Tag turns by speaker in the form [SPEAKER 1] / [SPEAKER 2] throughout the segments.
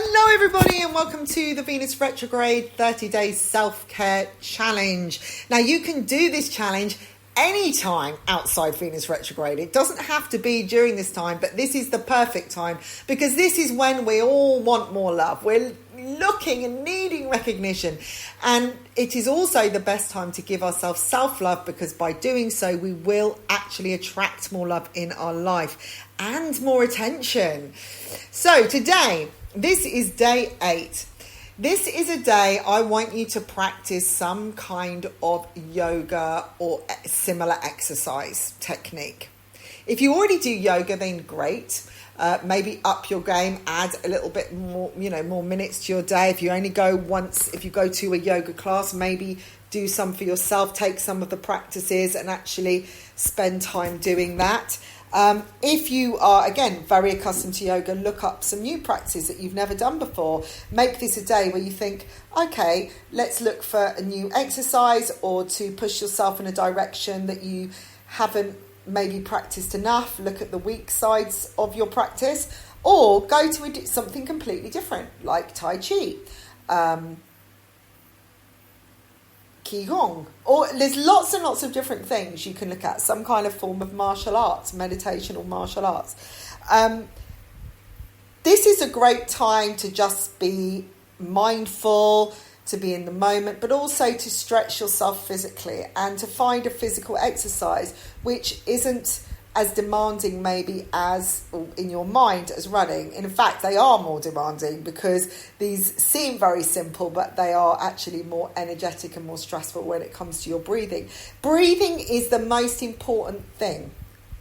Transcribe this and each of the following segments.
[SPEAKER 1] Hello everybody and welcome to the Venus Retrograde 30-day self-care challenge. Now you can do this challenge anytime outside Venus retrograde. It doesn't have to be during this time, but this is the perfect time because this is when we all want more love. We're looking and needing recognition, and it is also the best time to give ourselves self-love, because by doing so we will actually attract more love in our life and more attention. So today, this is day 8. This is a day I want you to practice some kind of yoga or similar exercise technique. If you already do yoga, then great. Maybe up your game, add a little bit more, more minutes to your day. If you only go once, if you go to a yoga class, maybe do some for yourself, take some of the practices and actually spend time doing that. If you are, again, very accustomed to yoga, look up some new practices that you've never done before. Make this a day where you think, okay, let's look for a new exercise or to push yourself in a direction that you haven't maybe practiced enough. Look at the weak sides of your practice, or go to something completely different like Tai Chi, Qigong, or there's lots and lots of different things you can look at. Some kind of form of martial arts, meditation or martial arts. This is a great time to just be mindful, to be in the moment, but also to stretch yourself physically and to find a physical exercise which isn't as demanding maybe as in your mind as running. In fact, they are more demanding because these seem very simple, but they are actually more energetic and more stressful when it comes to your breathing. Breathing is the most important thing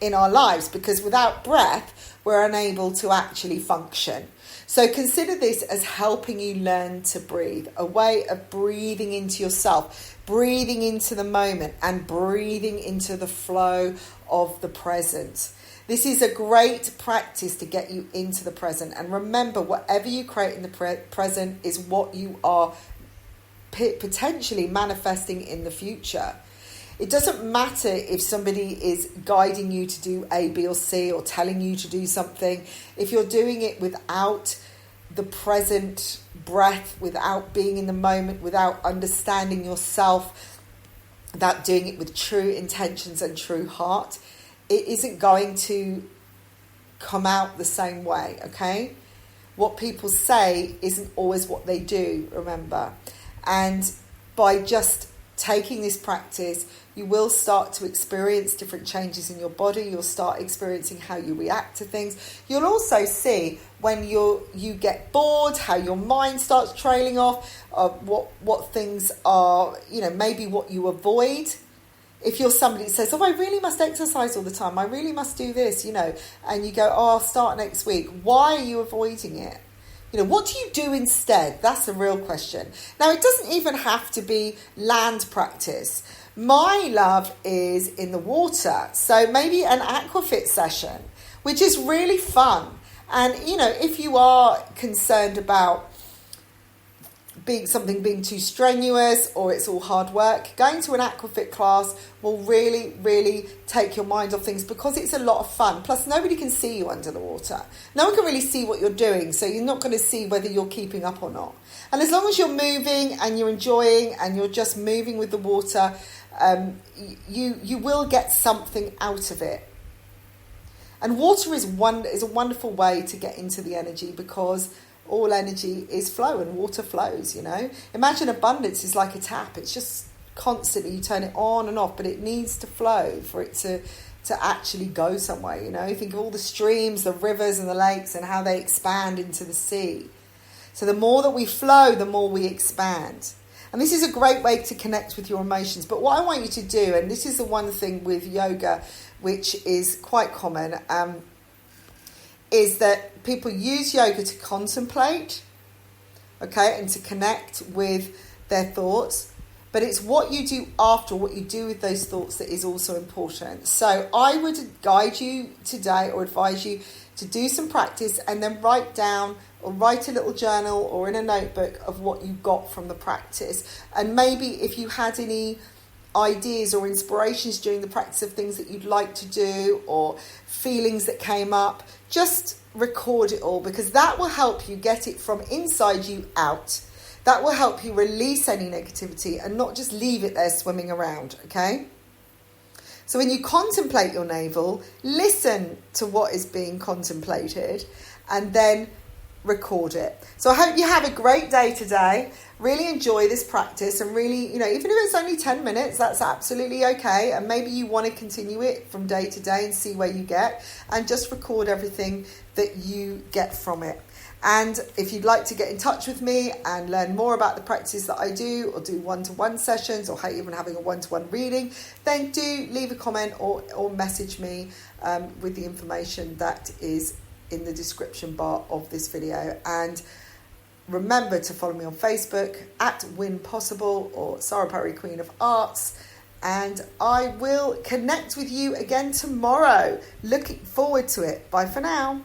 [SPEAKER 1] in our lives, because without breath, we're unable to actually function. So consider this as helping you learn to breathe, a way of breathing into yourself, breathing into the moment and breathing into the flow of the present. This is a great practice to get you into the present. And remember, whatever you create in the present is what you are potentially manifesting in the future. It doesn't matter if somebody is guiding you to do A, B, or C, or telling you to do something. If you're doing it without the present breath, without being in the moment, without understanding yourself, without doing it with true intentions and true heart, it isn't going to come out the same way, okay? What people say isn't always what they do, remember. And by just taking this practice, you will start to experience different changes in your body. You'll start experiencing how you react to things. You'll also see when you get bored, how your mind starts trailing off, what things are, maybe what you avoid. If you're somebody that says, I really must exercise all the time, I really must do this, and you go, I'll start next week. Why are you avoiding it? What do you do instead? That's the real question. Now, it doesn't even have to be land practice. My love is in the water. So maybe an aquafit session, which is really fun. And, if you are concerned about being too strenuous or it's all hard work, going to an aquafit class will really, really take your mind off things, because it's a lot of fun. Plus, nobody can see you under the water. No one can really see what you're doing, so you're not going to see whether you're keeping up or not. And as long as you're moving and you're enjoying and you're just moving with the water, you will get something out of it. And water is a wonderful way to get into the energy, because all energy is flow and water flows, Imagine abundance is like a tap. It's just constantly, you turn it on and off, but it needs to flow for it to actually go somewhere, Think of all the streams, the rivers and the lakes and how they expand into the sea. So the more that we flow, the more we expand. And this is a great way to connect with your emotions. But what I want you to do, and this is the one thing with yoga, which is quite common, is that people use yoga to contemplate, okay, and to connect with their thoughts. But it's what you do after, what you do with those thoughts, that is also important. So I would guide you today, or advise you to do some practice and then write down, or write a little journal or in a notebook of what you got from the practice. And maybe if you had any ideas or inspirations during the practice of things that you'd like to do, or feelings that came up, just record it all, because that will help you get it from inside you out. That will help you release any negativity and not just leave it there swimming around, okay? So when you contemplate your navel, listen to what is being contemplated and then record it. So I hope you have a great day today. Really enjoy this practice, and really, even if it's only 10 minutes, that's absolutely okay. And maybe you want to continue it from day to day and see where you get, and just record everything that you get from it. And if you'd like to get in touch with me and learn more about the practices that I do, or do one-to-one sessions, or even having a one-to-one reading, then do leave a comment or message me with the information that is in the description bar of this video. And remember to follow me on Facebook at Win Possible or Sarah Perry Queen of Arts. And I will connect with you again tomorrow. Looking forward to it. Bye for now.